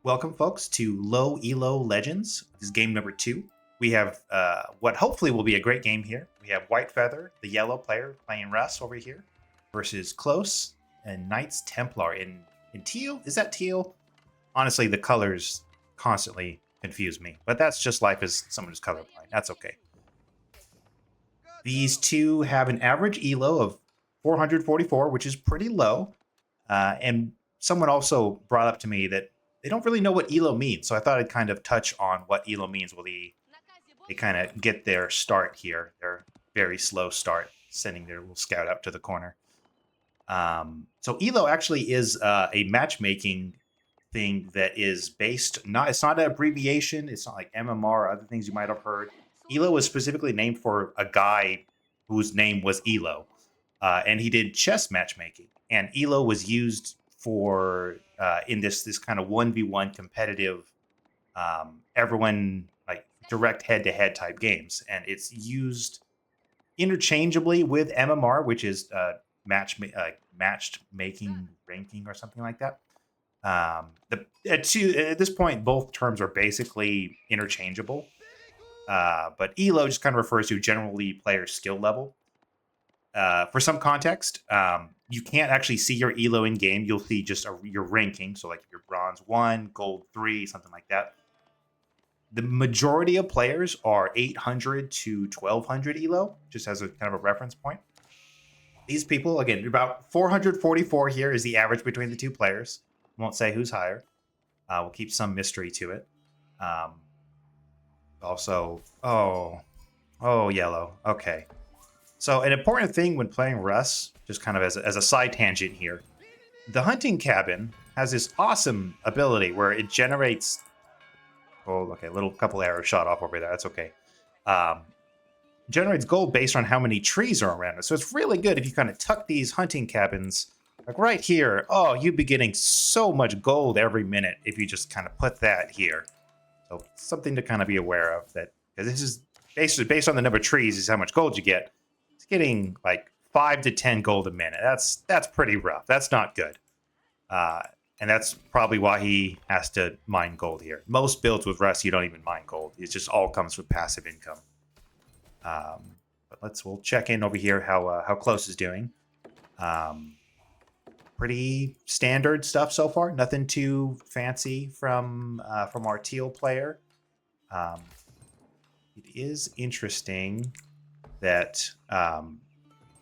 Welcome, folks, to Elo Legends. This is game number 2. We have what hopefully will be a great game here. We have White Feather, the yellow player, playing Russ over here, versus Close and Knights Templar in teal. Is that teal? Honestly, the colors constantly confuse me, but that's just life as someone who's colorblind. That's okay. These two have an average elo of 444, which is pretty low. And someone also brought up to me that they don't really know what elo means. So I thought I'd kind of touch on what elo means while they kind of get their start here, their very slow start, sending their little scout out to the corner. So elo actually is a matchmaking thing that is based, it's not an abbreviation. It's not like MMR or other things you might have heard. Elo was specifically named for a guy whose name was Elo, and he did chess matchmaking. And Elo was used for in this kind of 1v1 competitive, everyone like direct head-to-head type games, and it's used interchangeably with MMR, which is matched making ranking or something like that. At this point, both terms are basically interchangeable. But Elo just kind of refers to generally player skill level. For some context, you can't actually see your Elo in game. You'll see just your ranking. So like your bronze 1, gold 3, something like that. The majority of players are 800 to 1200 Elo, just as a kind of a reference point. These people, again, about 444 here is the average between the two players. Won't say who's higher. We'll keep some mystery to it. Also, yellow. Okay. So an important thing when playing Russ, just kind of as a side tangent here, the hunting cabin has this awesome ability where it generates. Oh, okay, little couple arrows shot off over there. That's okay. Generates gold based on how many trees are around it. So it's really good if you kind of tuck these hunting cabins like right here. Oh, you'd be getting so much gold every minute if you just kind of put that here. So something to kind of be aware of, that because this is basically based on the number of trees is how much gold you get. It's getting like 5 to 10 gold a minute. That's pretty rough. That's not good. And that's probably why he has to mine gold here. Most builds with Rust, you don't even mine gold. It just all comes with passive income. But we'll check in over here how Close is doing. Pretty standard stuff so far. Nothing too fancy from our teal player. It is interesting that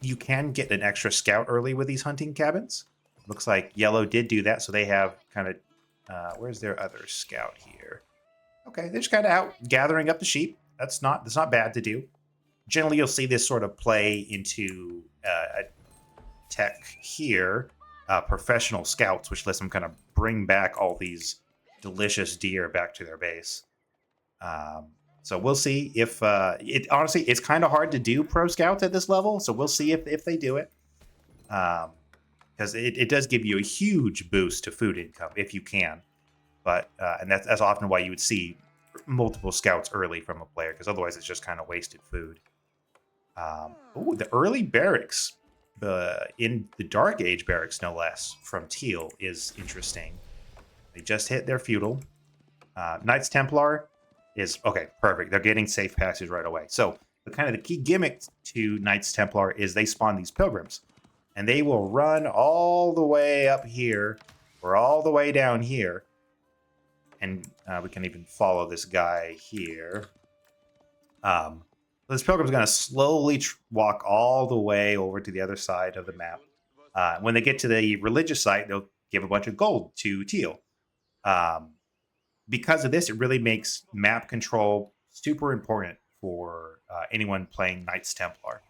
you can get an extra scout early with these hunting cabins. Looks like yellow did do that, so they have kind of where's their other scout here? Okay, they're just kind of out gathering up the sheep. That's not bad to do. Generally, you'll see this sort of play into a tech here, professional scouts, which lets them kind of bring back all these delicious deer back to their base. So we'll see if it honestly, it's kind of hard to do pro scouts at this level. So we'll see if they do it. Because it does give you a huge boost to food income if you can. But and that's often why you would see multiple scouts early from a player, because otherwise it's just kind of wasted food. The early barracks, in the Dark Age barracks, no less, from Teal is interesting. They just hit their feudal. Knights Templar is okay, perfect. They're getting safe passage right away. So the key gimmick to Knights Templar is they spawn these pilgrims, and they will run all the way up here or all the way down here, and we can even follow this guy here. This pilgrim's going to slowly walk all the way over to the other side of the map. When they get to the religious site, they'll give a bunch of gold to Teal. Because of this, it really makes map control super important for anyone playing Knights Templar.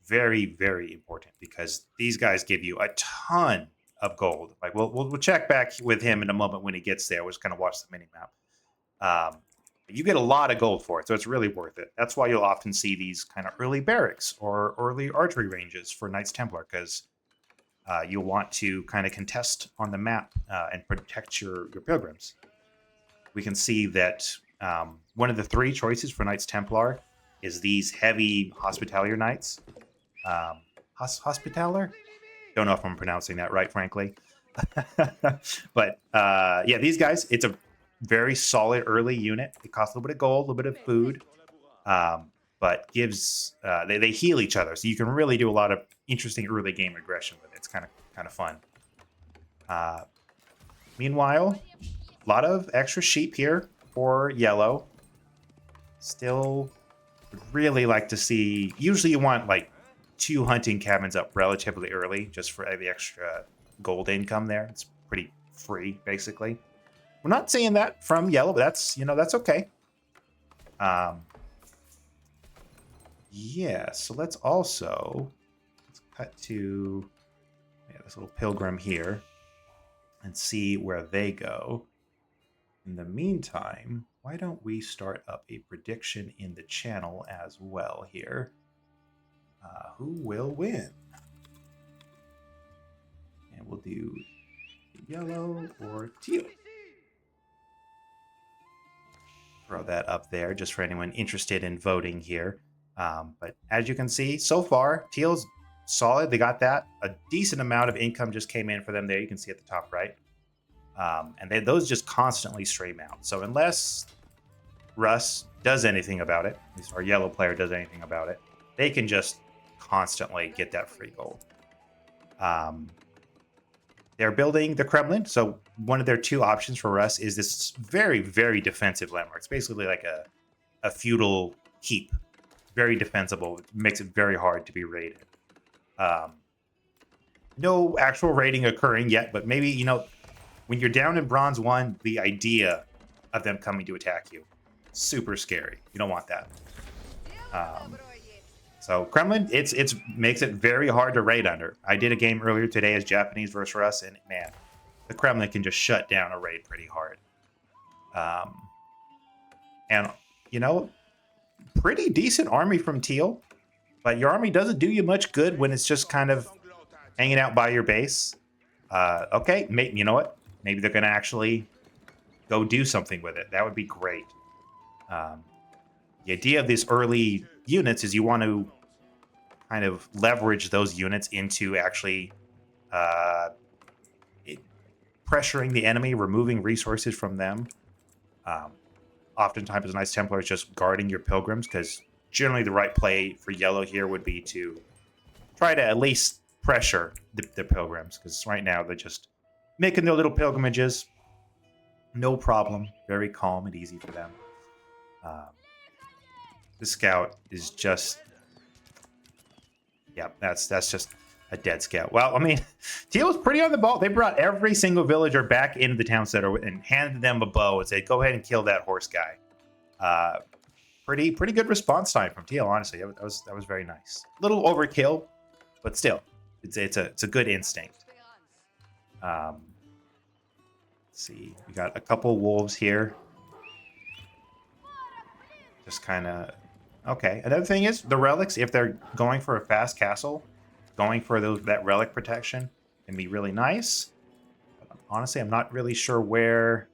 Very, very important, because these guys give you a ton of gold. Like we'll check back with him in a moment when he gets there. We'll just kind of watch the mini map. You get a lot of gold for it, so it's really worth it. That's why you'll often see these kind of early barracks or early archery ranges for Knights Templar, because you'll want to kind of contest on the map and protect your pilgrims. We can see that one of the 3 choices for Knights Templar is these heavy Hospitalier Knights. Hospitaler? Don't know if I'm pronouncing that right, frankly. But yeah, these guys, it's a very solid early unit. It costs a little bit of gold, a little bit of food, but gives they heal each other, so you can really do a lot of interesting early game aggression with it. It's kind of fun. Uh, Meanwhile, a lot of extra sheep here for yellow. Still would really like to see. Usually, you want like 2 hunting cabins up relatively early, just for the extra gold income there. It's pretty free, basically. We're not seeing that from yellow, but that's okay. Yeah, so let's cut to this little pilgrim here and see where they go. In the meantime, why don't we start up a prediction in the channel as well here? Who will win? And we'll do yellow or teal. Throw that up there just for anyone interested in voting here. But as you can see, so far, teal's solid. They got that. A decent amount of income just came in for them there. You can see at the top right. And those just constantly stream out. So unless Russ does anything about it, at least our yellow player does anything about it, they can just constantly get that free gold. They're building the Kremlin. So one of their 2 options for Russ is this very, very defensive landmark. It's basically like a feudal keep. Very defensible. It makes it very hard to be raided. No actual raiding occurring yet, but maybe, when you're down in Bronze 1, the idea of them coming to attack you, super scary. You don't want that. So Kremlin, it's makes it very hard to raid under. I did a game earlier today as Japanese versus Russ, and man, the Kremlin can just shut down a raid pretty hard. And pretty decent army from Teal, but your army doesn't do you much good when it's just kind of hanging out by your base. Okay, you know what? Maybe they're going to actually go do something with it. That would be great. The idea of these early units is you want to kind of leverage those units into actually pressuring the enemy, removing resources from them. Oftentimes, a Knights Templar is just guarding your pilgrims, because generally the right play for yellow here would be to try to at least pressure the pilgrims, because right now they're just making their little pilgrimages. No problem. Very calm and easy for them. The scout is just... Yeah, that's just a dead scout. Well, I mean, Teal was pretty on the ball. They brought every single villager back into the town center and handed them a bow and said, go ahead and kill that horse guy. Pretty good response time from Teal, honestly. That was very nice. Little overkill, but still, it's a good instinct. Let's see, we got a couple wolves here. Just kind of... Okay, another thing is the relics, if they're going for a fast castle, going for that relic protection can be really nice. But honestly, I'm not really sure where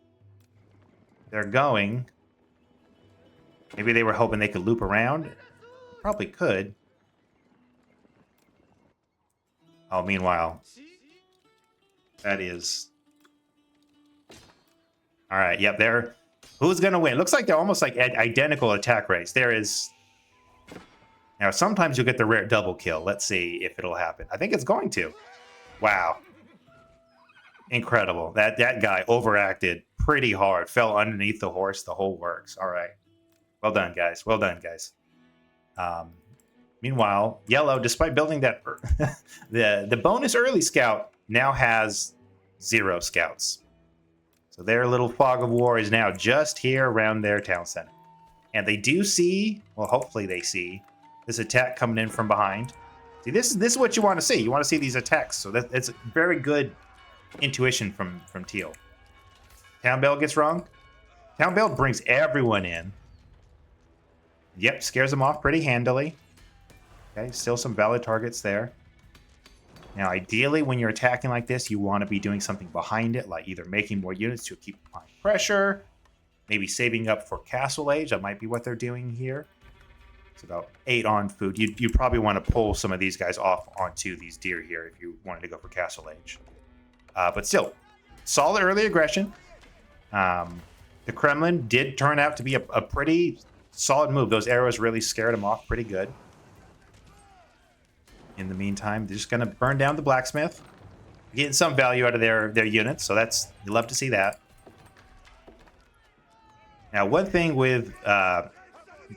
they're going. Maybe they were hoping they could loop around. Probably could. Oh, meanwhile, that is... All right, yep, they're... Who's going to win? Looks like they're almost like identical attack rates. There is... Now, sometimes you'll get the rare double kill. Let's see if it'll happen. I think it's going to. Wow. Incredible. That guy overacted pretty hard. Fell underneath the horse. The whole works. All right. Well done, guys. Well done, guys. Meanwhile, yellow, despite building that... the bonus early scout now has 0 scouts. So their little fog of war is now just here around their town center. And they do see... Well, hopefully they see... this attack coming in from behind. See, this is what you want to see. You want to see these attacks. So it's very good intuition from Teal. Town Bell gets wrong. Town Bell brings everyone in. Yep, scares them off pretty handily. Okay, still some valid targets there. Now, ideally, when you're attacking like this, you want to be doing something behind it, like either making more units to keep applying pressure, maybe saving up for Castle Age. That might be what they're doing here. It's about 8 on food. You'd probably want to pull some of these guys off onto these deer here if you wanted to go for Castle Age. But still, solid early aggression. The Kremlin did turn out to be a pretty solid move. Those arrows really scared him off pretty good. In the meantime, they're just going to burn down the blacksmith. Getting some value out of their units, so you love to see that. Now, one thing with the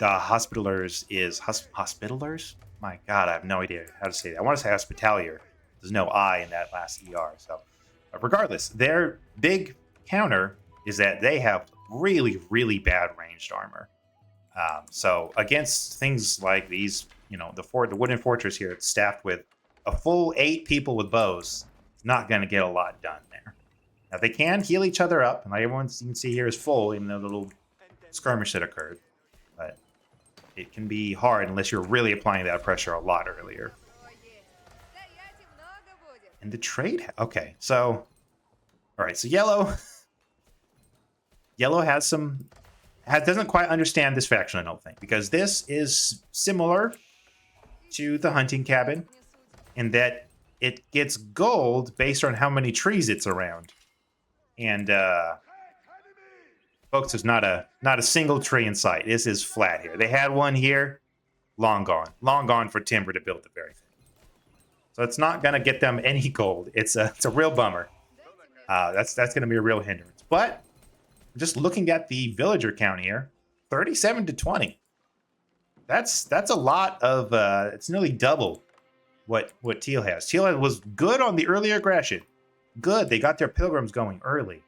hospitalers is... Hospitalers? My God, I have no idea how to say that. I want to say hospitalier. There's no I in that last ER. So, but regardless, their big counter is that they have really, really bad ranged armor. So against things like these, the wooden fortress here, it's staffed with a full 8 people with bows. It's not going to get a lot done there. Now, they can heal each other up, and like everyone you can see here is full, even though the little skirmish that occurred. But it can be hard unless you're really applying that pressure a lot earlier. And the trade... Okay, so... All right, so Yellow has some... doesn't quite understand this faction, I don't think, because this is similar to the hunting cabin in that it gets gold based on how many trees it's around. And folks, there's not a single tree in sight. This is flat here. They had one here, long gone for timber to build the very thing. So it's not going to get them any gold. It's a real bummer. That's going to be a real hindrance. But just looking at the villager count here, 37 to 20. That's a lot of. It's nearly double what Teal has. Teal was good on the early aggression. Good, they got their pilgrims going early.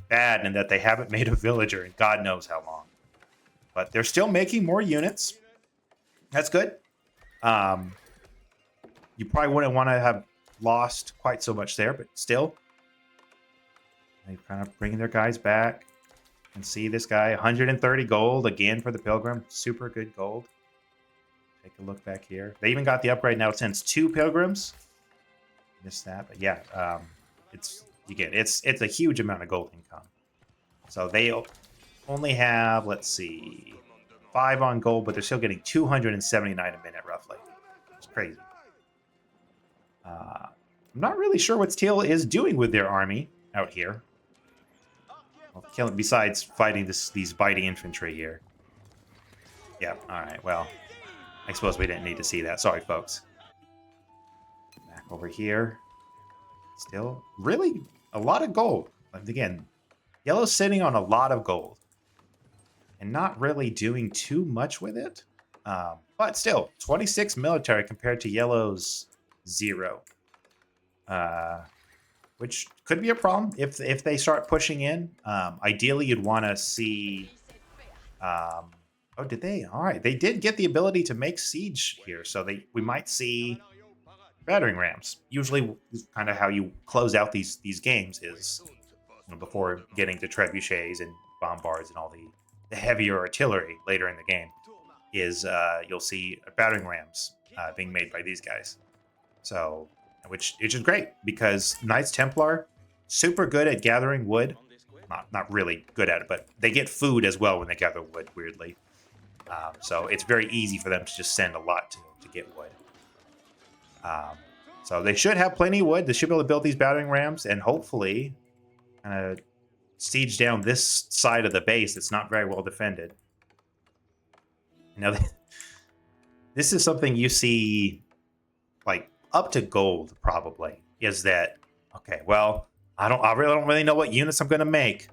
Bad in that they haven't made a villager in God knows how long. But they're still making more units. That's good. You probably wouldn't want to have lost quite so much there, but still. They're kind of bringing their guys back. You can see this guy, 130 gold again for the pilgrim. Super good gold. Take a look back here. They even got the upgrade now. It sends 2 pilgrims. Missed that, but yeah, it's a huge amount of gold income. So they only have, let's see, 5 on gold, but they're still getting 279 a minute roughly. It's crazy. I'm not really sure what Teal is doing with their army out here. Well, besides fighting these bitey infantry here. Yeah, alright, well, I suppose we didn't need to see that. Sorry, folks. Back over here. Still, really, a lot of gold. But again, Yellow's sitting on a lot of gold. And not really doing too much with it. But still, 26 military compared to Yellow's 0. Which could be a problem if they start pushing in. Ideally, you'd want to see... oh, did they? All right. They did get the ability to make siege here. So we might see battering rams. Usually, kind of how you close out these games is before getting to trebuchets and bombards and all the heavier artillery later in the game is you'll see battering rams being made by these guys. So... Which is great because Knights Templar super good at gathering wood. Not really good at it, but they get food as well when they gather wood. Weirdly, so it's very easy for them to just send a lot to get wood. So they should have plenty of wood. They should be able to build these battering rams and hopefully kind of siege down this side of the base that's not very well defended. Now, this is something you see like. Up to gold probably is that okay? Well, I really don't know what units I'm going to make,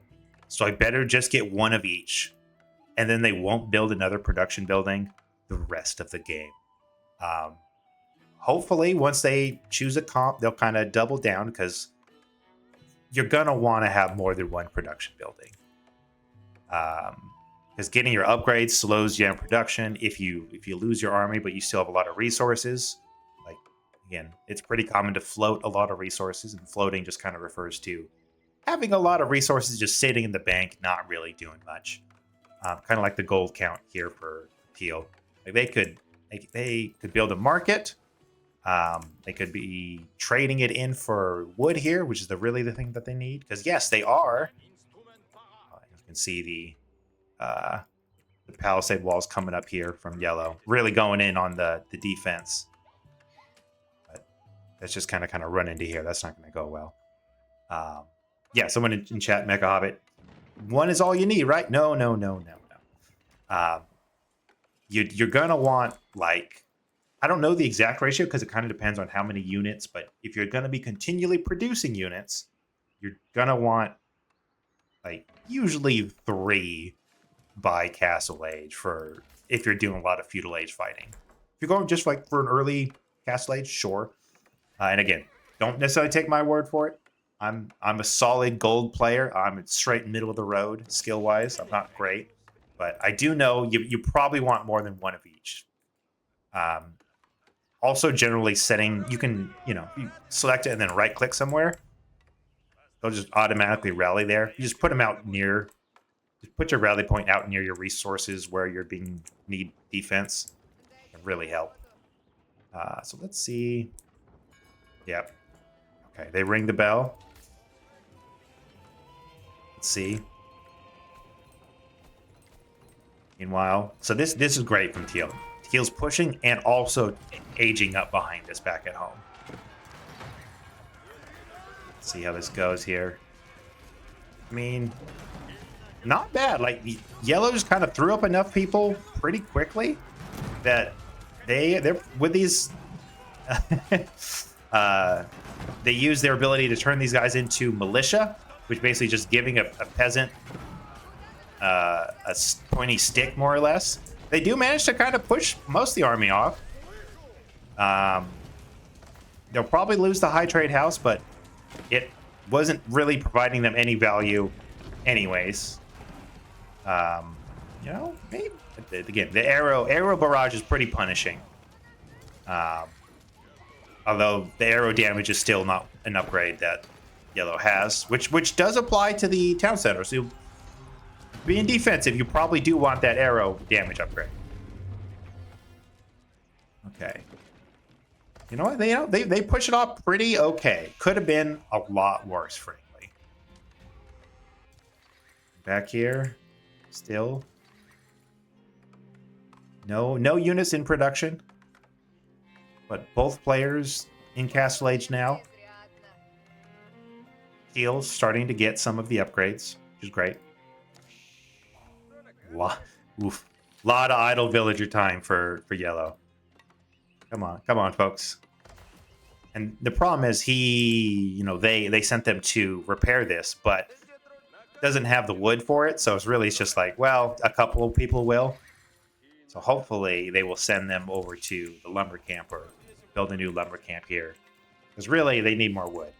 so I better just get one of each, and then they won't build another production building the rest of the game. Hopefully, once they choose a comp, they'll kind of double down because you're gonna want to have more than one production building. Because getting your upgrades slows down production. If you lose your army, but you still have a lot of resources. Again, it's pretty common to float a lot of resources, and floating just kind of refers to having a lot of resources just sitting in the bank, not really doing much. Kind of like the gold count here for Teal. Like they could build a market. They could be trading it in for wood here, which is the thing that they need. Because yes, they are. You can see the palisade walls coming up here from Yellow, really going in on the defense. Let's just kind of run into here. That's not going to go well. Yeah, someone in chat, Mecha Hobbit. One is all you need, right? No, no, no, no, no. You're gonna want, like, I don't know the exact ratio because it kind of depends on how many units, but if you're gonna be continually producing units, you're gonna want like usually 3 by Castle Age for if you're doing a lot of feudal age fighting. If you're going just like for an early Castle Age, sure. And again, don't necessarily take my word for it. I'm a solid gold player. I'm straight middle of the road skill wise. I'm not great, but I do know you probably want more than one of each. Also, generally setting you can you select it and then right click somewhere. They'll just automatically rally there. You just put them out near. Just put your rally point out near your resources where you're being need defense. It really help. So let's see. Yep. Okay, they ring the bell. Let's see. Meanwhile, so this is great from Teal. Teal's pushing and also aging up behind us back at home. Let's see how this goes here. I mean, not bad. Like Yellow just kind of threw up enough people pretty quickly that they're with these. They use their ability to turn these guys into militia, which basically just giving a peasant a pointy stick, more or less. They do manage to kind of push most of the army off. They'll probably lose the high trade house, but it wasn't really providing them any value anyways. Maybe again, the arrow barrage is pretty punishing. Although the arrow damage is still not an upgrade that Yellow has, which does apply to the town center. So being defensive, you probably do want that arrow damage upgrade. Okay. You know what? They push it off pretty okay. Could have been a lot worse, frankly. Back here, still no units in production, but both players in Castle Age now. Teal's starting to get some of the upgrades, which is great. Lot of idle villager time for Yellow. Come on, folks. And the problem is they sent them to repair this, but doesn't have the wood for it. So it's just like, well, a couple of people will. So hopefully they will send them over to the lumber camp or build a new lumber camp here. Because really, they need more wood.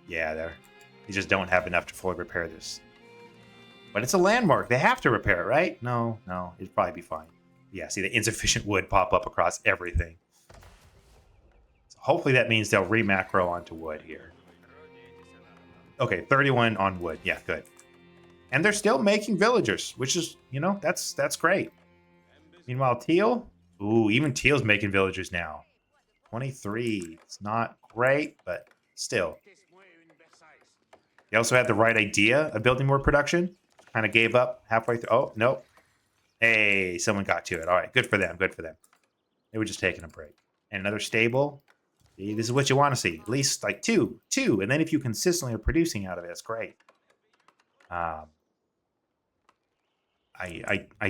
Yeah, they just don't have enough to fully repair this. But it's a landmark. They have to repair it, right? No, it'd probably be fine. Yeah, see the insufficient wood pop up across everything. So hopefully that means they'll re-macro onto wood here. Okay, 31 on wood. Yeah, good. And they're still making villagers, which is, that's great. Meanwhile, Teal, even Teal's making villagers now. 23. It's not great, but still. He also had the right idea of building more production. Kind of gave up halfway through. Oh, nope. Hey, someone got to it. All right, good for them. They were just taking a break. And another stable. See, this is what you want to see. At least like two. And then if you consistently are producing out of it, it's great. I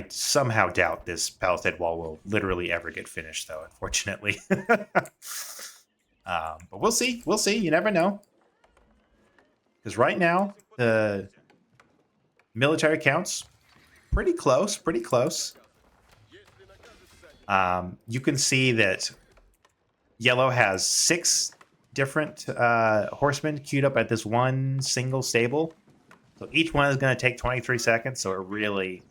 somehow doubt this palisade wall will literally ever get finished, though, unfortunately. But we'll see. You never know. Because right now, the military counts pretty close. You can see that Yellow has 6 different horsemen queued up at this one single stable. So each one is going to take 23 seconds. So it really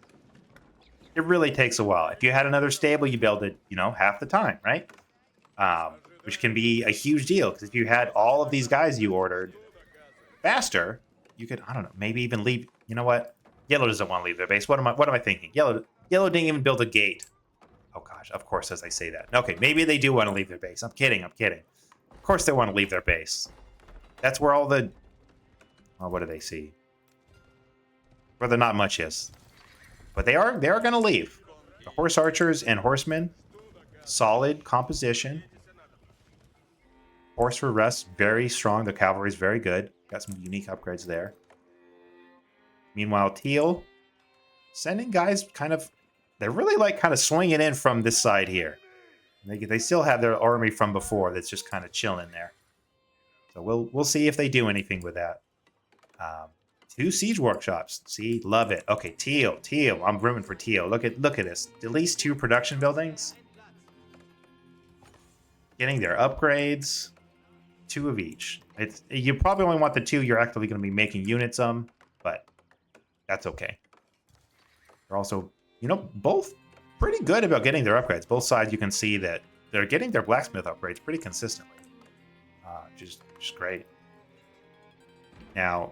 takes a while. If you had another stable, you build it, half the time, right? Which can be a huge deal because if you had all of these guys you ordered faster, you could, I don't know, maybe even leave. You know what? Yellow doesn't want to leave their base. What am I thinking? Yellow didn't even build a gate. Oh gosh, of course, as I say that. Okay, maybe they do want to leave their base. I'm kidding. Of course they want to leave their base. That's where all the... Oh, what do they see? Where the not much is. But they are going to leave. The horse archers and horsemen, solid composition. Horse for Rest, very strong. The cavalry is very good. Got some unique upgrades there. Meanwhile, Teal, sending guys kind of... They're really like kind of swinging in from this side here. They still have their army from before that's just kind of chilling there. So we'll see if they do anything with that. 2 siege workshops. See, love it. Okay, Teal. I'm rooting for Teal. Look at this. At least 2 production buildings. Getting their upgrades. 2 of each. You probably only want the 2 you're actually going to be making units but that's okay. They're also, both pretty good about getting their upgrades. Both sides, you can see that they're getting their blacksmith upgrades pretty consistently. Just great. Now,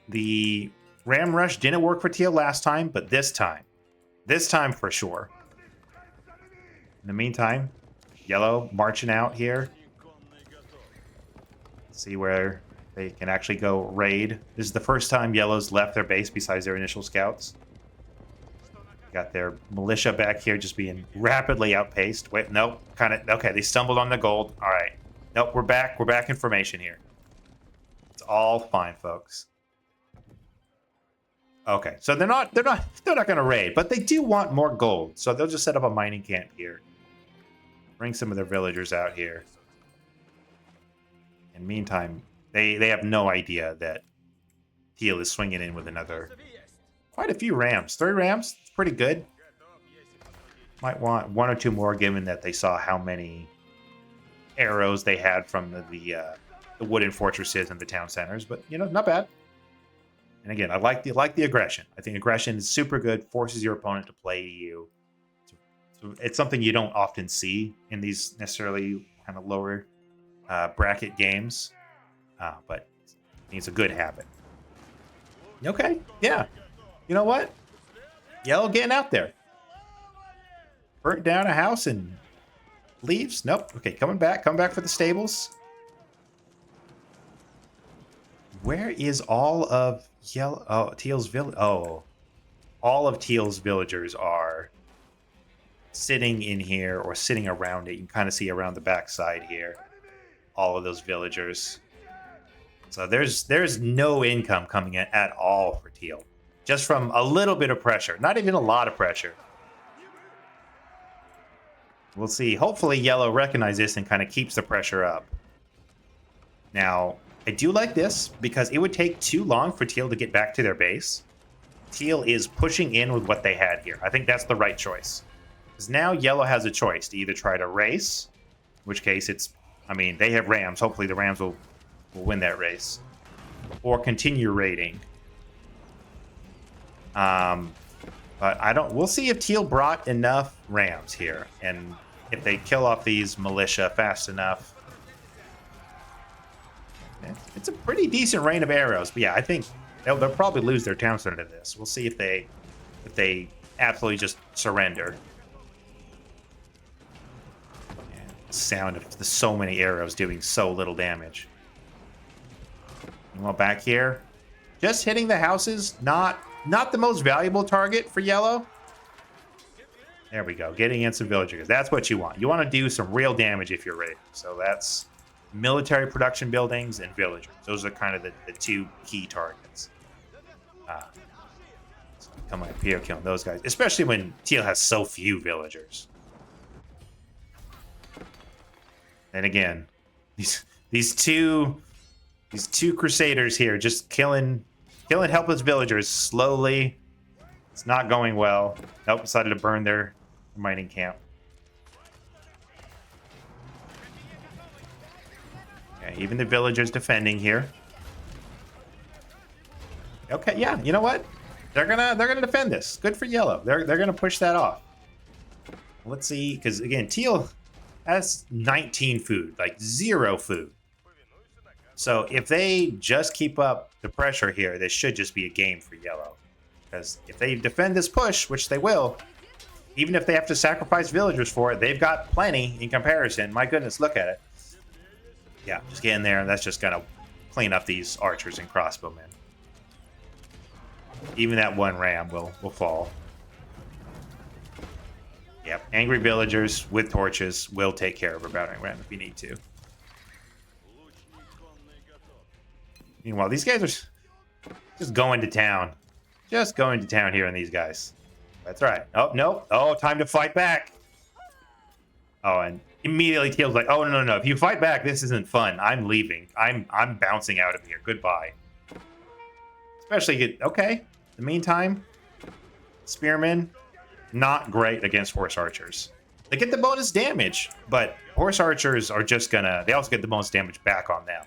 the Ram Rush didn't work for Teal last time, but this time for sure. In the meantime, Yellow marching out here. See where they can actually go raid. This is the first time Yellow's left their base besides their initial scouts. Got their militia back here just being rapidly outpaced. Wait, nope. Okay, they stumbled on the gold. All right. Nope, we're back. We're back in formation here. It's all fine, folks. Okay, so they're not going to raid, but they do want more gold. So they'll just set up a mining camp here. Bring some of their villagers out here. In the meantime, they have no idea that Teal is swinging in with another... Quite a few rams. 3 rams. It's pretty good. Might want 1 or 2 more, given that they saw how many arrows they had from the wooden fortresses and the town centers. But, not bad. And again, I like the aggression. I think aggression is super good. Forces your opponent to play to you. So it's something you don't often see in these necessarily kind of lower bracket games. But it's a good habit. Okay, yeah. You know what? Yellow getting out there. Burnt down a house and leaves? Nope. Okay, coming back for the stables. Where is all of Teal's village? Oh, all of Teal's villagers are sitting in here or sitting around it. You can kind of see around the backside here. All of those villagers. So there's no income coming in at all for Teal. Just from a little bit of pressure. Not even a lot of pressure. We'll see. Hopefully Yellow recognizes this and kind of keeps the pressure up. Now, I do like this because it would take too long for Teal to get back to their base. Teal is pushing in with what they had here. I think that's the right choice. Because now Yellow has a choice to either try to race, in which case they have rams. Hopefully the rams will win that race. Or continue raiding. But we'll see if Teal brought enough rams here. And if they kill off these militia fast enough. It's a pretty decent rain of arrows. But yeah, I think they'll probably lose their town center to this. We'll see if they absolutely just surrender. And the sound of so many arrows doing so little damage. Well, back here, just hitting the houses, not the most valuable target for Yellow. There we go, getting in some villagers. That's what you want. You want to do some real damage if you're ready. So that's military production buildings and villagers. Those are kind of the 2 key targets. So come up here, killing those guys, especially when Teal has so few villagers. And again, these two crusaders here just killing helpless villagers slowly. It's not going well. Nope, decided to burn their mining camp. Okay, even the villagers defending here. Okay, yeah, you know what? They're gonna defend this. Good for Yellow. They're gonna push that off. Let's see, because again, Teal has 19 food, like 0 food. So if they just keep up the pressure here, this should just be a game for Yellow. Because if they defend this push, which they will, even if they have to sacrifice villagers for it, they've got plenty in comparison. My goodness, look at it. Yeah, just get in there, and that's just going to clean up these archers and crossbowmen. Even that 1 ram will fall. Yep, angry villagers with torches will take care of a battering ram if you need to. Meanwhile, these guys are just going to town. Just going to town here on these guys. That's right. Oh, no. Oh, time to fight back. Oh, and immediately Teal's like, oh, no. If you fight back, this isn't fun. I'm leaving. I'm bouncing out of here. Goodbye. Especially, okay. In the meantime, Spearmen, not great against horse archers. They get the bonus damage, but horse archers are just gonna... They also get the bonus damage back on them.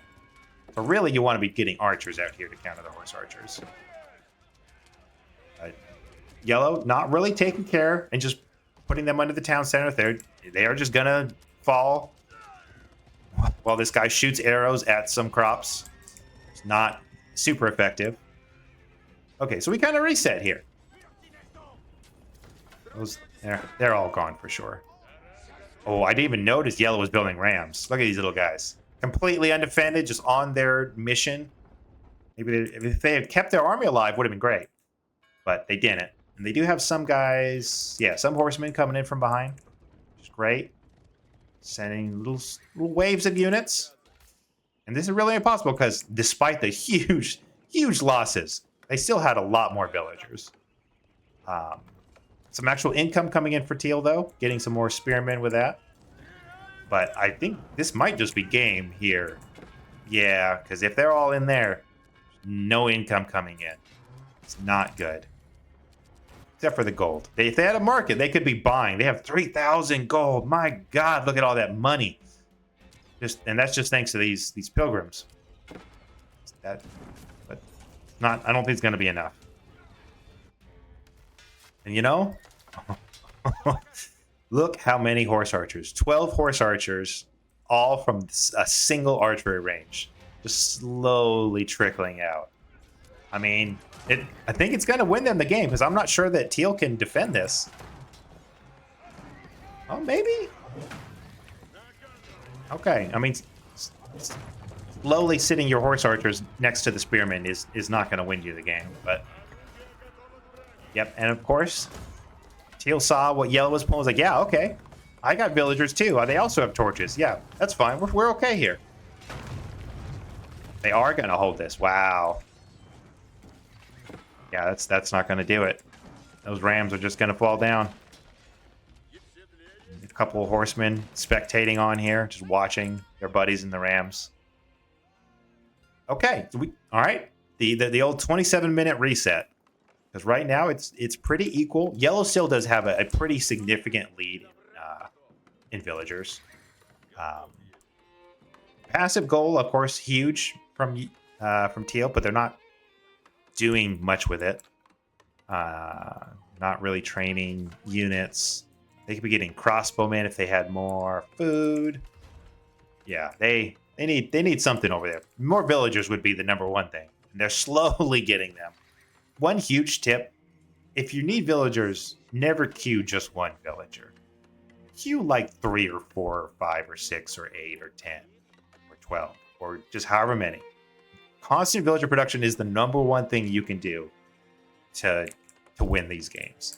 So really, you want to be getting archers out here to counter the horse archers. Yellow, not really taking care and just putting them under the town center. They are just gonna fall while this guy shoots arrows at some crops. It's not super effective. Okay, so we kind of reset here. They're all gone for sure. Oh, I didn't even notice Yellow was building rams. Look at these little guys. Completely undefended, just on their mission. Maybe if they had kept their army alive, would have been great. But they didn't. And they do have some guys, yeah, some horsemen coming in from behind. Which is great. Sending little waves of units. And this is really impossible because despite the huge losses, they still had a lot more villagers. Some actual income coming in for Teal, though. Getting some more spearmen with that. But I think this might just be game here. Yeah, because if they're all in there, no income coming in. It's not good. Except for the gold. If they had a market, they could be buying. They have 3,000 gold. My God, look at all that money. And that's just thanks to these pilgrims. But not. I don't think it's going to be enough. And you know, look how many horse archers. 12 horse archers, all from a single archery range. Just slowly trickling out. I mean, I think it's going to win them the game, because I'm not sure that Teal can defend this. Oh, maybe? Okay, I mean, slowly sitting your horse archers next to the spearmen is not going to win you the game, but... Yep, and of course, Teal saw what Yellow was pulling. Was like, yeah, okay. I got villagers too. They also have torches. Yeah, that's fine. We're okay here. They are going to hold this. Wow. Yeah, that's not going to do it. Those rams are just going to fall down. A couple of horsemen spectating on here, just watching their buddies in the rams. Okay, so all right. The old 27-minute reset. Because right now it's pretty equal. Yellow still does have a pretty significant lead in villagers. Passive goal, of course, huge from Teal, but they're not doing much with it. Not really training units. They could be getting crossbowmen if they had more food. Yeah, they need something over there. More villagers would be the number one thing. And they're slowly getting them. One huge tip, if you need villagers, never queue just one villager. Queue like 3 or 4 or 5 or 6 or 8 or 10 or 12 or just however many. Constant villager production is the number one thing you can do to win these games.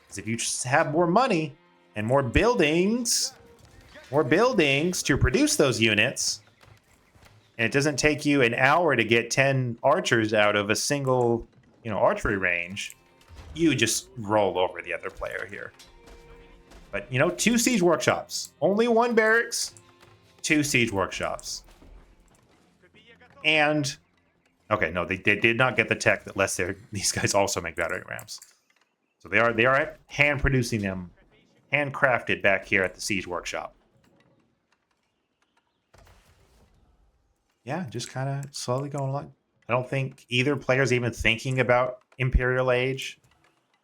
Because if you just have more money and more buildings to produce those units, and it doesn't take you an hour to get 10 archers out of a single... archery range, you just roll over the other player here. But, 2 siege workshops. Only 1 barracks, 2 siege workshops. And, okay, no, they did not get the tech that lets these guys also make battering rams. So they are hand producing them, handcrafted back here at the siege workshop. Yeah, just kind of slowly going along. I don't think either player's even thinking about Imperial Age.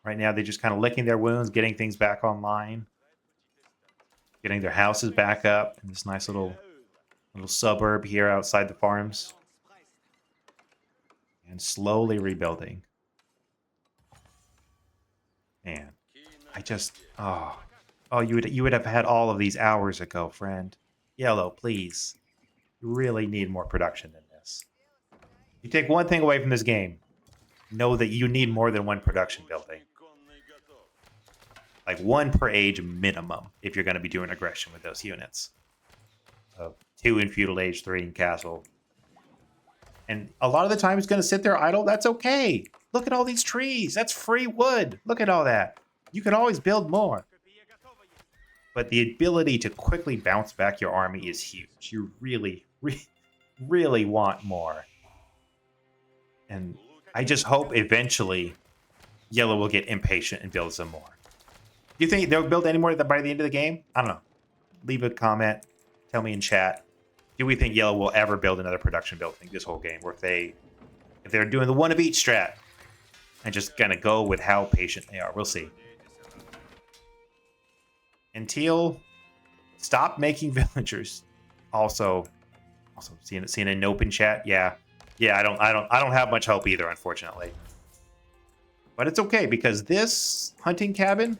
Right now, they're just kind of licking their wounds, getting things back online. Getting their houses back up in this nice little suburb here outside the farms. And slowly rebuilding. Man, I just... Oh, you would have had all of these hours ago, friend. Yellow, please. You really need more production than this. You take one thing away from this game, know that you need more than 1 production building. Like 1 per age minimum if you're going to be doing aggression with those units. So 2 in feudal age, 3 in castle. And a lot of the time it's going to sit there idle. That's okay. Look at all these trees. That's free wood. Look at all that. You can always build more. But the ability to quickly bounce back your army is huge. You really, really want more. And I just hope eventually Yellow will get impatient and build some more. Do you think they'll build any more by the end of the game? I don't know. Leave a comment. Tell me in chat. Do we think Yellow will ever build another production building this whole game? Or if they're doing the one of each strat and just gonna go with how patient they are. We'll see. And Teal, stop making villagers. Also seeing a nope in chat. Yeah. I don't have much hope either, unfortunately. But it's okay because this hunting cabin,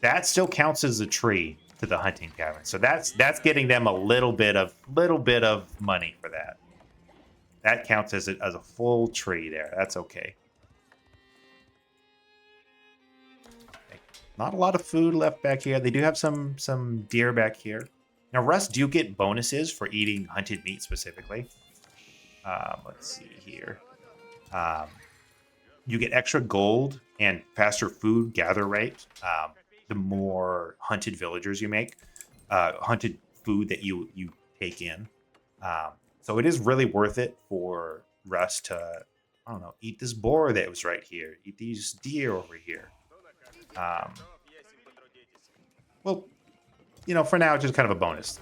that still counts as a tree to the hunting cabin. So that's getting them a little bit of money for that. That counts as a full tree there. That's okay. Not a lot of food left back here. They do have some deer back here. Now, Russ do get bonuses for eating hunted meat specifically. Let's see here. You get extra gold and faster food gather rate. The more hunted villagers you make, hunted food that you take in. So it is really worth it for Russ to, I don't know, eat this boar that was right here. Eat these deer over here. Well, for now, it's just kind of a bonus.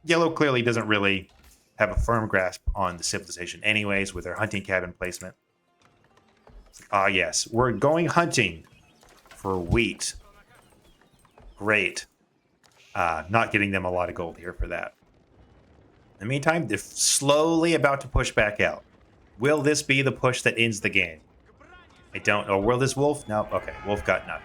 Yellow clearly doesn't really have a firm grasp on the civilization anyways with their hunting cabin placement. Yes, we're going hunting for wheat. Great. Not getting them a lot of gold here for that. In the meantime, they're slowly about to push back out. Will this be the push that ends the game? I don't know. Will this wolf? No. Okay, wolf got nothing.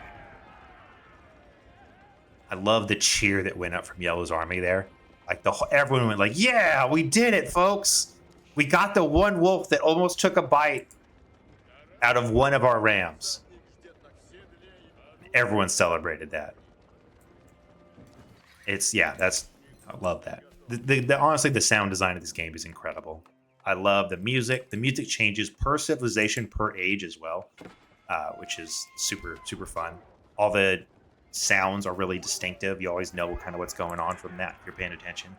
I love the cheer that went up from Yellow's army there. Like everyone went like, "Yeah, we did it, folks! We got the one wolf that almost took a bite out of one of our rams." Everyone celebrated that. I love that. Honestly, the sound design of this game is incredible. I love the music. The music changes per civilization, per age as well, which is super, super fun. All the sounds are really distinctive. You always know kind of what's going on from that if you're paying attention.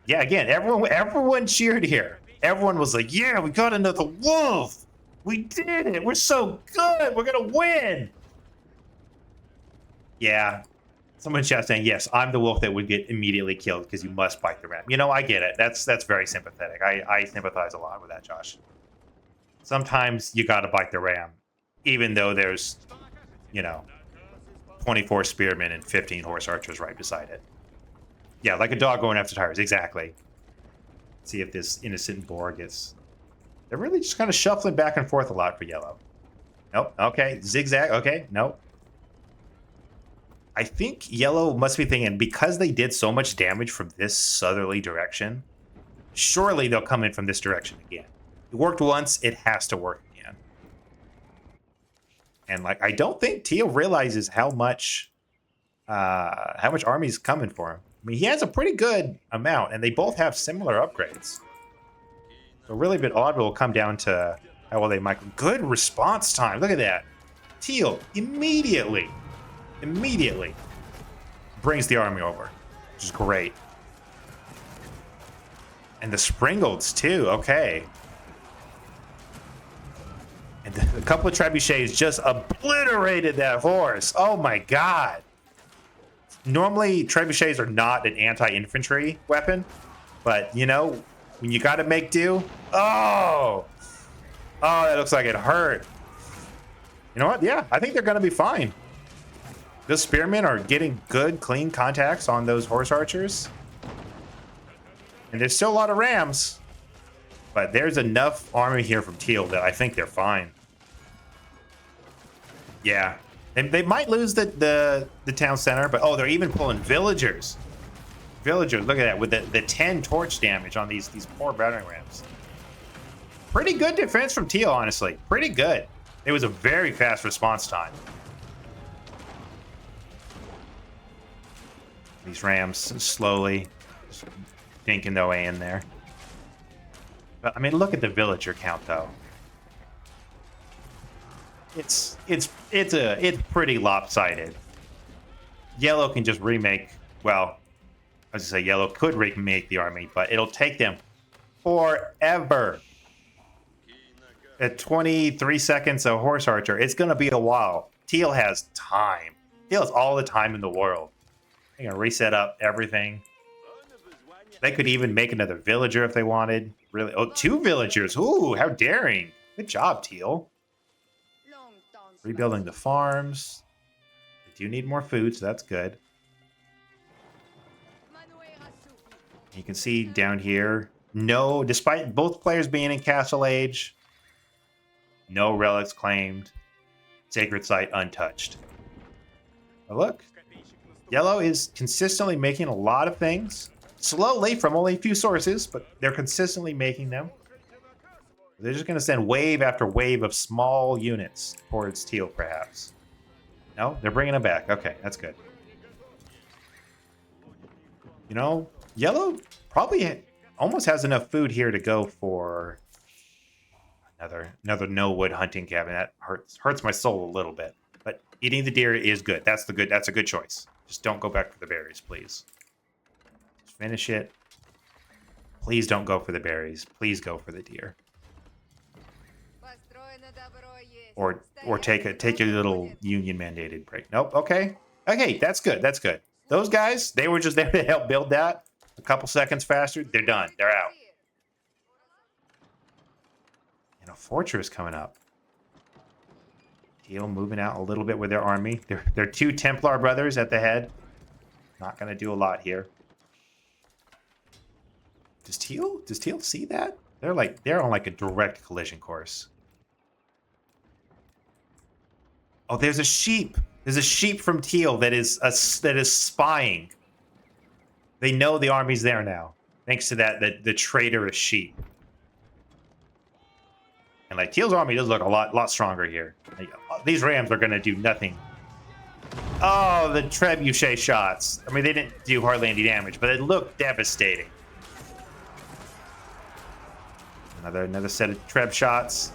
Yeah, again, everyone cheered here. Everyone was like, "Yeah, we got another wolf. We did it. We're so good. We're gonna win." Yeah. Someone in chat saying, "Yes, I'm the wolf that would get immediately killed because you must bite the ram." I get it. That's very sympathetic. I sympathize a lot with that, Josh. Sometimes you got to bite the ram, even though there's, 24 spearmen and 15 horse archers right beside it. Yeah, like a dog going after tires. Exactly. See if this innocent boar gets... They're really just kind of shuffling back and forth a lot for Yellow. Nope. Okay. Zigzag. Okay. Nope. I think Yellow must be thinking, because they did so much damage from this southerly direction, surely they'll come in from this direction again. It worked once, it has to work again. And I don't think Teal realizes how much army's coming for him. I mean, he has a pretty good amount, and they both have similar upgrades. So really a bit odd will come down to how well they might... Good response time. Look at that. Teal immediately brings the army over, which is great. And the Springolds too. Okay. And a couple of trebuchets just obliterated that horse. Oh my god. Normally trebuchets are not an anti-infantry weapon, but when you gotta make do. Oh, that looks like it hurt. You know what? Yeah, I think they're gonna be fine. The spearmen are getting good, clean contacts on those horse archers. And there's still a lot of rams. But there's enough army here from Teal that I think they're fine. Yeah. And they might lose the town center, but they're even pulling villagers. Villagers, look at that, with the 10 torch damage on these poor battering rams. Pretty good defense from Teal, honestly. Pretty good. It was a very fast response time. These rams slowly dinking their way in there. But I mean, look at the villager count though. It's pretty lopsided. Yellow can just remake. Well, I was gonna say yellow could remake the army, but it'll take them forever. At 23 seconds a horse archer, it's gonna be a while. Teal has time. Teal has all the time in the world. They're gonna reset up everything. They could even make another villager if they wanted. Really? Oh, 2 villagers. Ooh, how daring. Good job, Teal. Rebuilding the farms. They do need more food, so that's good. You can see down here, no, despite both players being in Castle Age, no relics claimed. Sacred site untouched. But look, yellow is consistently making a lot of things. Slowly from only a few sources, but they're consistently making them. They're just going to send wave after wave of small units towards Teal, perhaps. No, they're bringing them back. Okay, that's good. You know, yellow probably almost has enough food here to go for another no wood hunting cabin. That hurts my soul a little bit. But eating the deer is good. That's a good choice. Just don't go back for the berries, please. Just finish it. Please don't go for the berries. Please go for the deer. Or take your little union mandated break. Nope. Okay. Okay, that's good. That's good. Those guys, they were just there to help build that. A couple seconds faster, they're done. They're out. And a fortress coming up. Teal moving out a little bit with their army. They're 2 Templar brothers at the head. Not going to do a lot here. Does Teal see that? They're on like a direct collision course. Oh, there's a sheep. There's a sheep from Teal that is spying. They know the army's there now, thanks to the traitorous sheep. And like Teal's army does look a lot stronger here. Like, these rams are gonna do nothing. Oh, the trebuchet shots. I mean, they didn't do hardly any damage, but it looked devastating. Another set of treb shots.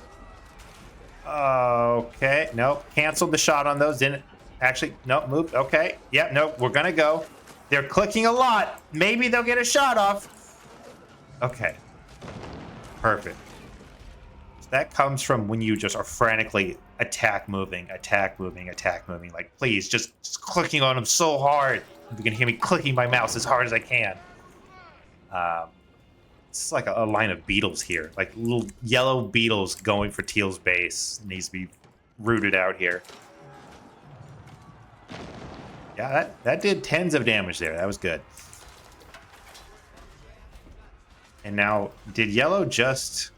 Okay, nope. Canceled the shot on those. Didn't actually. Nope, moved. Okay. Yep, nope. We're gonna go. They're clicking a lot. Maybe they'll get a shot off. Okay. Perfect. So that comes from when you just are frantically attack moving. Like, please, just clicking on them so hard. You can hear me clicking my mouse as hard as I can. It's like a line of beetles here, like little yellow beetles going for Teal's base. Needs to be rooted out here. Yeah, that did tens of damage there. That was good. And now, did yellow just?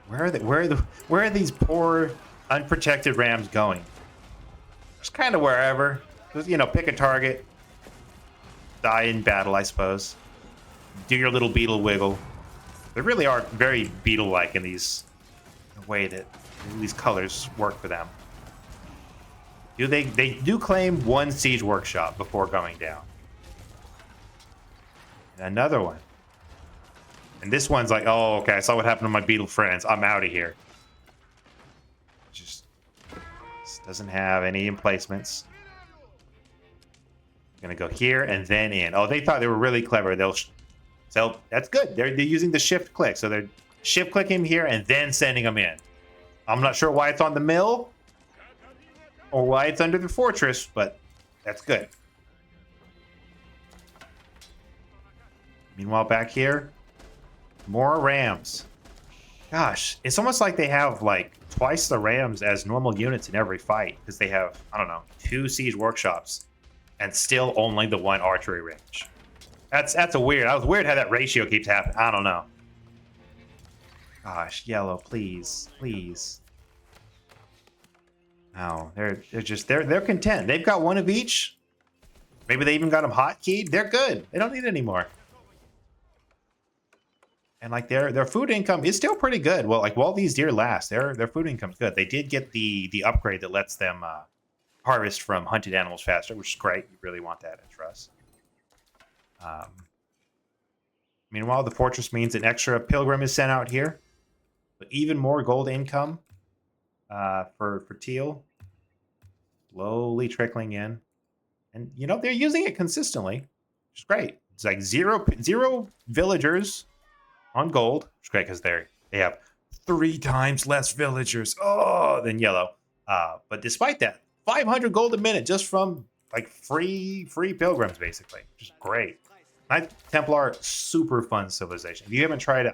Where are these poor unprotected rams going? Just kind of wherever. Just, pick a target. Die in battle, I suppose. Do your little beetle wiggle. They really are very beetle-like in the way that these colors work for them. They do claim 1 siege workshop before going down. And another one. And this one's like, oh, okay, I saw what happened to my beetle friends. I'm out of here. Just doesn't have any emplacements. Gonna go here and then in. Oh, they thought they were really clever. So that's good. They're using the shift click. So they're shift clicking here and then sending them in. I'm not sure why it's on the mill or why it's under the fortress, but that's good. Meanwhile, back here, more rams. Gosh, it's almost like they have like twice the rams as normal units in every fight because they have, I don't know, 2 siege workshops and still only the 1 archery range. That's a weird. That was weird how that ratio keeps happening. I don't know. Gosh, yellow, please. No, they're content. They've got 1 of each. Maybe they even got them hotkeyed. They're good. They don't need any more. And like their food income is still pretty good. Well, like while these deer last, their food income's good. They did get the upgrade that lets them harvest from hunted animals faster, which is great. You really want that, I trust. Meanwhile, the fortress means an extra pilgrim is sent out here. But even more gold income for Teal. Slowly trickling in. And, you know, they're using it consistently, which is great. It's like zero villagers on gold, which is great because they have 3 times less villagers than yellow. But despite that, 500 gold a minute just from like free pilgrims, basically, which is great. Knight Templar, super fun civilization. If you haven't tried it,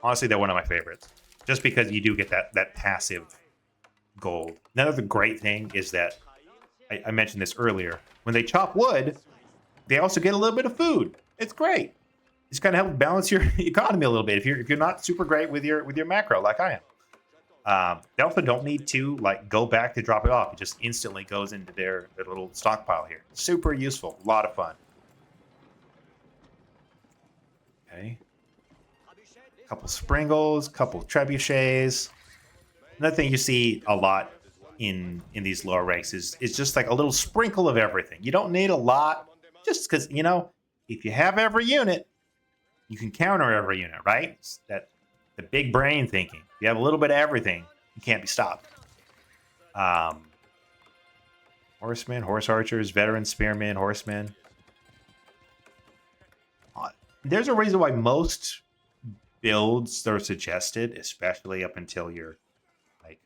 honestly, they're one of my favorites, just because you do get that passive gold. Another great thing is that I mentioned this earlier. When they chop wood, they also get a little bit of food. It's great. It's kind of help balance your economy a little bit if you're not super great with your macro like I am. They also don't need to like go back to drop it off. It just instantly goes into their little stockpile here. Super useful. A lot of fun. Okay. Couple Springles, couple Trebuchets. Another thing you see a lot in these lower ranks is just like a little sprinkle of everything. You don't need a lot, just because, you know, if you have every unit, you can counter every unit, right? It's the big brain thinking. If you have a little bit of everything, you can't be stopped. Horsemen, horse archers, veteran spearmen, horsemen. There's a reason why most builds that are suggested, especially up until your like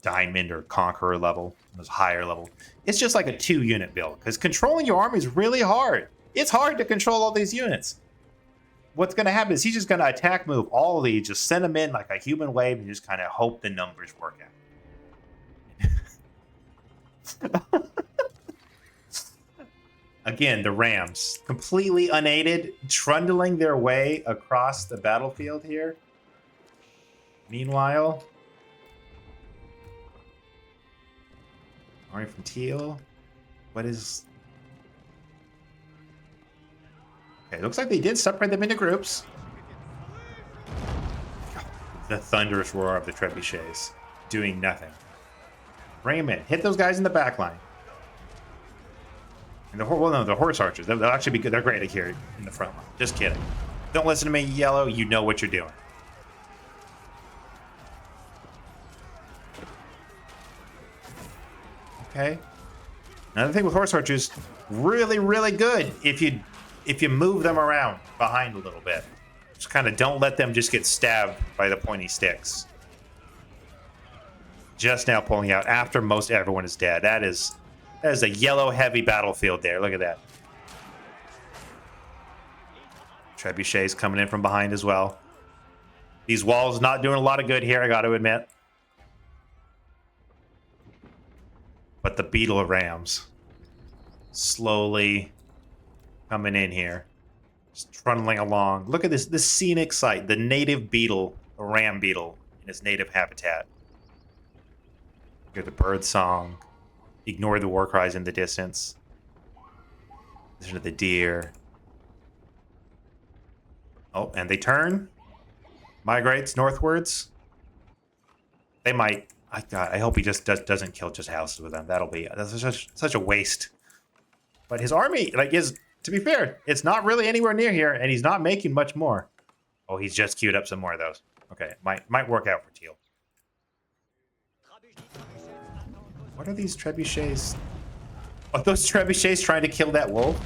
diamond or conqueror level, those higher level, it's just like a 2-unit build, because controlling your army is really hard. It's hard to control all these units. What's going to happen is he's just going to attack move all of these, just send them in like a human wave, and just kind of hope the numbers work out. Again, the Rams, completely unaided, trundling their way across the battlefield here. Meanwhile, army from Teal. What is... Okay, it looks like they did separate them into groups. The thunderous roar of the trebuchets, doing nothing. Bring them in. Hit those guys in the back line. And the horse archers, they'll actually be good. They're great here in the front line. Just kidding. Don't listen to me, Yellow. You know what you're doing. Okay. Another thing with horse archers, really, really good if you move them around behind a little bit. Just kind of don't let them just get stabbed by the pointy sticks. Just now pulling out after most everyone is dead. That is a yellow heavy battlefield there. Look at that. Trebuchets coming in from behind as well. These walls not doing a lot of good here, I got to admit. But the Beetle Rams slowly coming in here. Just trundling along. Look at this scenic sight. The native beetle, the ram beetle, in its native habitat. Hear the bird song. Ignore the war cries in the distance. Listen to the deer. Oh, and they turn. Migrates northwards. They might. I hope he just doesn't kill just houses with them. That's such a waste. But his army, like, is, to be fair, it's not really anywhere near here, and he's not making much more. Oh, he's just queued up some more of those. Okay, might work out for Teal. What are these trebuchets? Are those trebuchets trying to kill that wolf?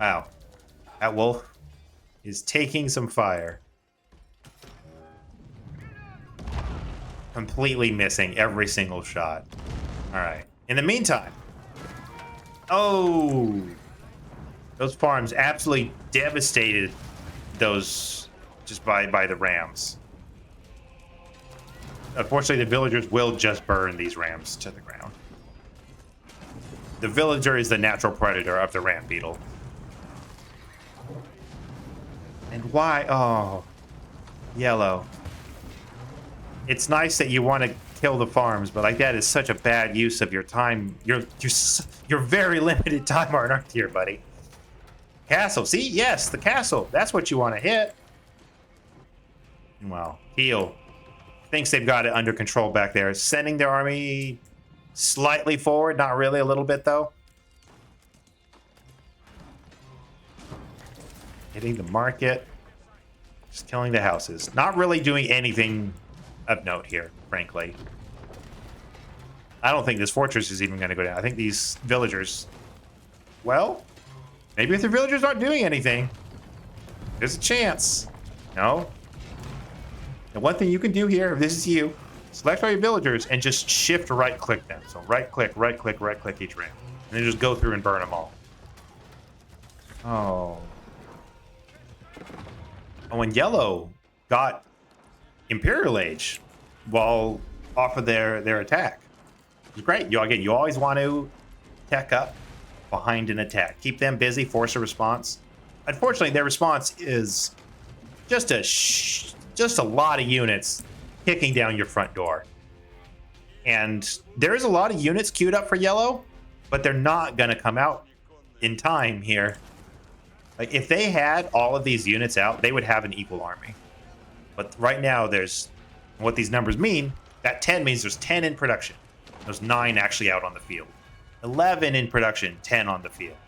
Wow. That wolf is taking some fire. Completely missing every single shot. Alright. In the meantime... Oh! Those farms absolutely devastated those just by the rams. Unfortunately, the villagers will just burn these rams to the ground. The villager is the natural predator of the ram beetle. And why? Oh, Yellow. It's nice that you want to kill the farms, but like that is such a bad use of your time. You're very limited time on Earth here, buddy. Castle. See, yes, the castle. That's what you want to hit. Well, Teal thinks they've got it under control back there. Sending their army slightly forward. Not really, a little bit, though. Hitting the market. Just killing the houses. Not really doing anything of note here, frankly. I don't think this fortress is even going to go down. I think these villagers... Well, maybe if the villagers aren't doing anything, there's a chance. No. And one thing you can do here, if this is you, select all your villagers and just shift right-click them. So right-click, right-click, right-click each rank. And then just go through and burn them all. Oh. Oh, and yellow got Imperial Age while off of their attack. It's great. You always want to tech up behind an attack. Keep them busy, force a response. Unfortunately, their response is just a lot of units kicking down your front door. And there is a lot of units queued up for yellow, but they're not going to come out in time here. Like, if they had all of these units out, they would have an equal army. But right now, there's... What these numbers mean, that 10 means there's 10 in production. There's 9 actually out on the field. 11 in production, 10 on the field.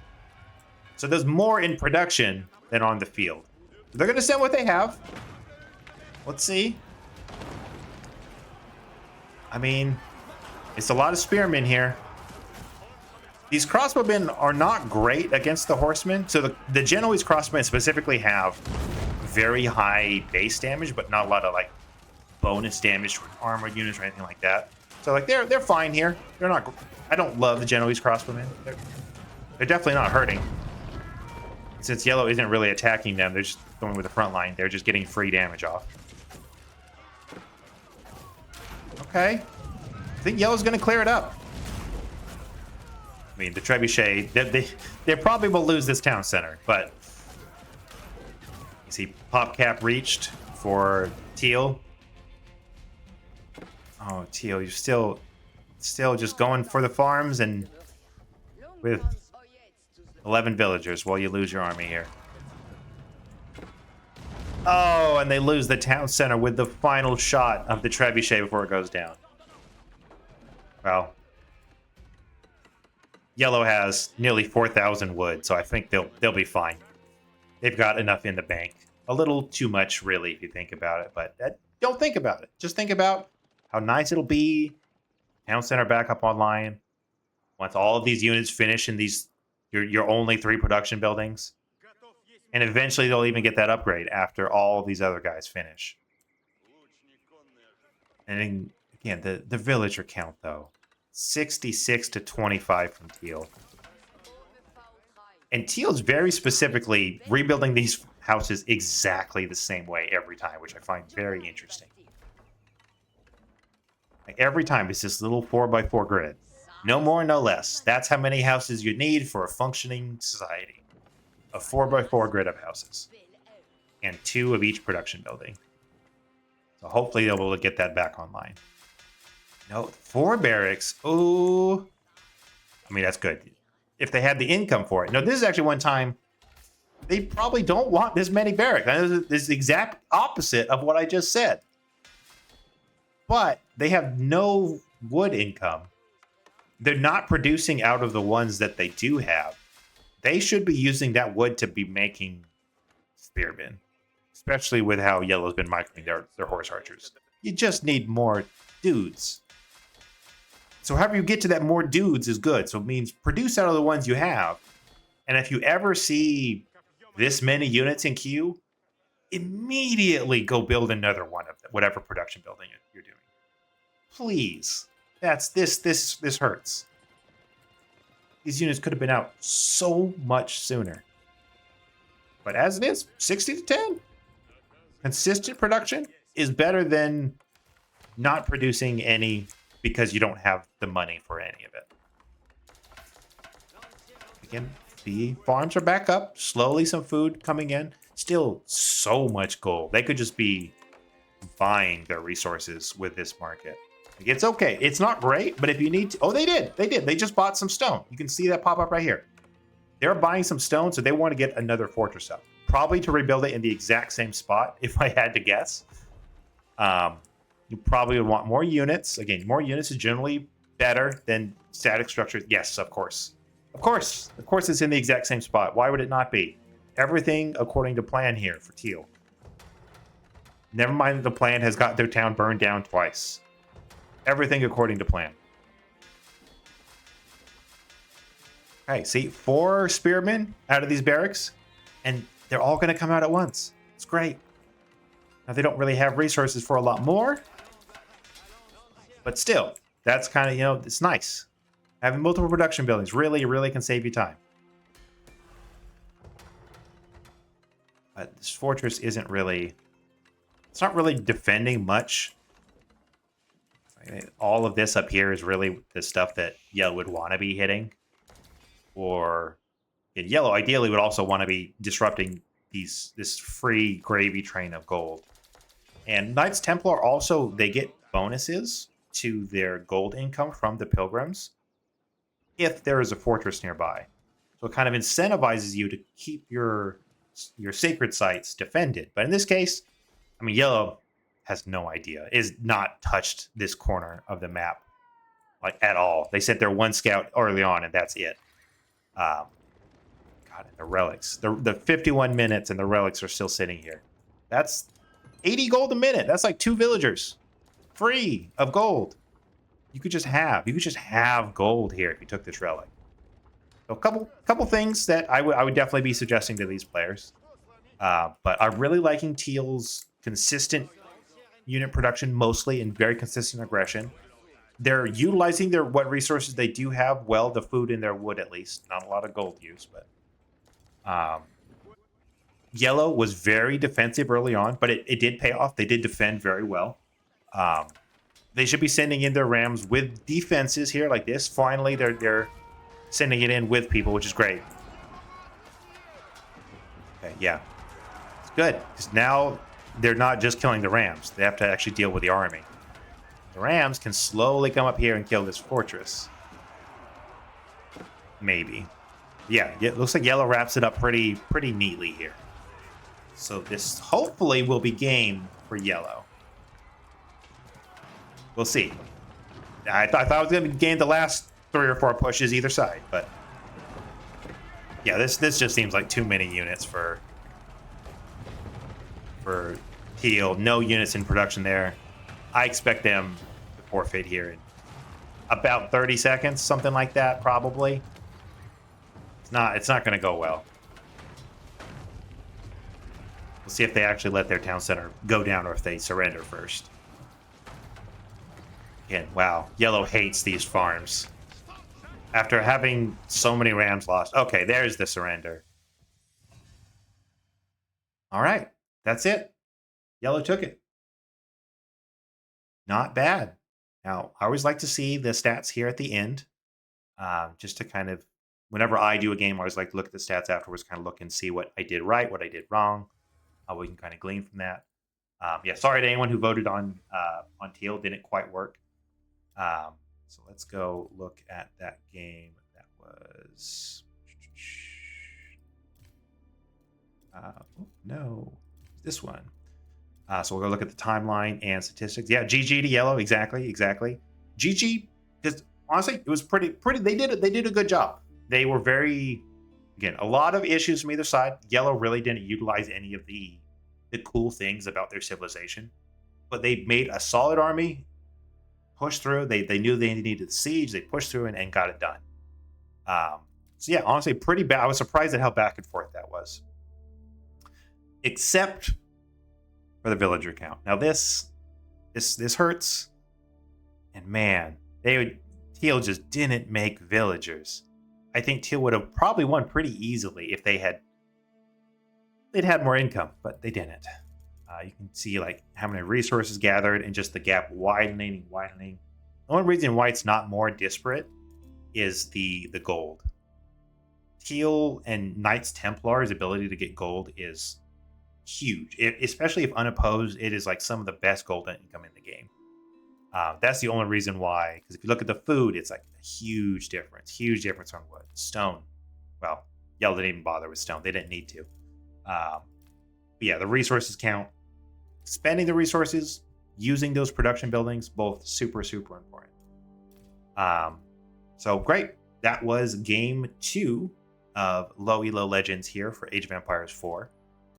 So there's more in production than on the field. They're going to send what they have. Let's see. I mean, it's a lot of spearmen here. These crossbowmen are not great against the horsemen. So the Genoese crossbowmen specifically have very high base damage, but not a lot of like bonus damage for armored units or anything like that. So like they're fine here. They're not. I don't love the Genoese crossbowmen. They're definitely not hurting. Since yellow isn't really attacking them, they're just going with the front line. They're just getting free damage off. Okay. I think yellow's going to clear it up. I mean, the trebuchet, they probably will lose this town center, but you see pop cap reached for teal. Oh, teal, you're still just going for the farms and with 11 villagers while you lose your army here. Oh, and they lose the town center with the final shot of the trebuchet before it goes down. Well, yellow has nearly 4,000 wood, so I think they'll be fine. They've got enough in the bank. A little too much, really, if you think about it, but don't think about it. Just think about how nice it'll be. Town center back up online. Once all of these units finish in these your only 3 production buildings. And eventually they'll even get that upgrade after all of these other guys finish. And then, again, the villager count, though. 66 to 25 from Teal. And Teal's very specifically rebuilding these houses exactly the same way every time, which I find very interesting. Like every time it's this little 4x4 grid. No more, no less. That's how many houses you need for a functioning society. A 4x4 grid of houses. And 2 of each production building. So hopefully they'll be able to get that back online. No, 4 barracks. Oh, I mean, that's good. If they had the income for it. No, this is actually one time they probably don't want this many barracks. This is the exact opposite of what I just said. But they have no wood income. They're not producing out of the ones that they do have. They should be using that wood to be making spearmen. Especially with how yellow's been microing their horse archers. You just need more dudes. So however you get to that more dudes is good. So it means produce out of the ones you have. And if you ever see this many units in queue, immediately go build another one of them, whatever production building you're doing. Please. This hurts. These units could have been out so much sooner. But as it is, 60 to 10. Consistent production is better than not producing any because you don't have the money for any of it. Again, the farms are back up. Slowly some food coming in. Still so much gold. They could just be buying their resources with this market. It's okay. It's not great, but if you need to... Oh, they did. They just bought some stone. You can see that pop up right here. They're buying some stone, so they want to get another fortress up. Probably to rebuild it in the exact same spot, if I had to guess. You probably would want more units. Again, more units is generally better than static structures. Yes, of course. Of course it's in the exact same spot. Why would it not be? everything according to plan here for Teal. Never mind that the plan has got their town burned down twice. Everything according to plan. Okay, see, 4 spearmen out of these barracks, and they're all going to come out at once. It's great. Now, they don't really have resources for a lot more, but still, that's kind of, you know, it's nice. Having multiple production buildings really can save you time. But this fortress isn't really, it's not really defending much. All of this up here is really the stuff that Yellow would want to be hitting. Or Yellow ideally would also want to be disrupting this free gravy train of gold. And Knights Templar also, they get bonuses to their gold income from the pilgrims if there is a fortress nearby. So it kind of incentivizes you to keep your sacred sites defended. But in this case, I mean, Yellow has no idea, is not touched this corner of the map like at all. They sent their 1 scout early on, and that's it. God, and the relics. The 51 minutes and the relics are still sitting here. That's 80 gold a minute. That's like 2 villagers free of gold. You could just have gold here if you took this relic. So a couple things that I would definitely be suggesting to these players. But I'm really liking Teal's consistent unit production mostly and very consistent aggression. They're utilizing what resources they do have well, the food and their wood at least. Not a lot of gold use, but Yellow was very defensive early on, but it did pay off. They did defend very well. They should be sending in their rams with defenses here like this. Finally, they're sending it in with people, which is great. Okay, yeah. It's good, because now they're not just killing the rams. They have to actually deal with the army. The rams can slowly come up here and kill this fortress. Maybe. Yeah, it looks like Yellow wraps it up pretty neatly here. So this hopefully will be game for Yellow. We'll see. I thought it was going to be game the last 3 or 4 pushes either side, but yeah, this just seems like too many units for Teal. No units in production there. I expect them to forfeit here in about 30 seconds, something like that, probably. It's not going to go well. We'll see if they actually let their town center go down or if they surrender first. Again, wow, Yellow hates these farms. After having so many rams lost. Okay, there's the surrender. All right, that's it. Yellow took it. Not bad. Now, I always like to see the stats here at the end. Just to kind of, whenever I do a game, I always like to look at the stats afterwards, kind of look and see what I did right, what I did wrong. We can kind of glean from that. Yeah, sorry to anyone who voted on Teal. Didn't quite work. So let's go look at that game. That was... no, this one. So we'll go look at the timeline and statistics. Yeah, GG to Yellow. Exactly. GG, because honestly, it was pretty. They did a good job. They were very, again, a lot of issues from either side. Yellow really didn't utilize any of the cool things about their civilization, but they made a solid army, pushed through. They knew they needed the siege. They pushed through and got it done. So yeah, honestly, pretty bad. I was surprised at how back and forth that was, except for the villager count. Now this hurts, and man, Teal just didn't make villagers. I think Teal would have probably won pretty easily if they'd had more income, but they didn't. You can see like how many resources gathered and just the gap widening. The only reason why it's not more disparate is the gold. Teal and Knights Templar's ability to get gold is huge, especially if unopposed. It is like some of the best gold income in the game. That's the only reason why, because if you look at the food, it's like a huge difference on wood. Stone, well, Yellow didn't even bother with stone. They didn't need to. But yeah, the resources count. Spending the resources, using those production buildings, both super important. So great. That was game 2 of low Elo Legends here for Age of Empires 4.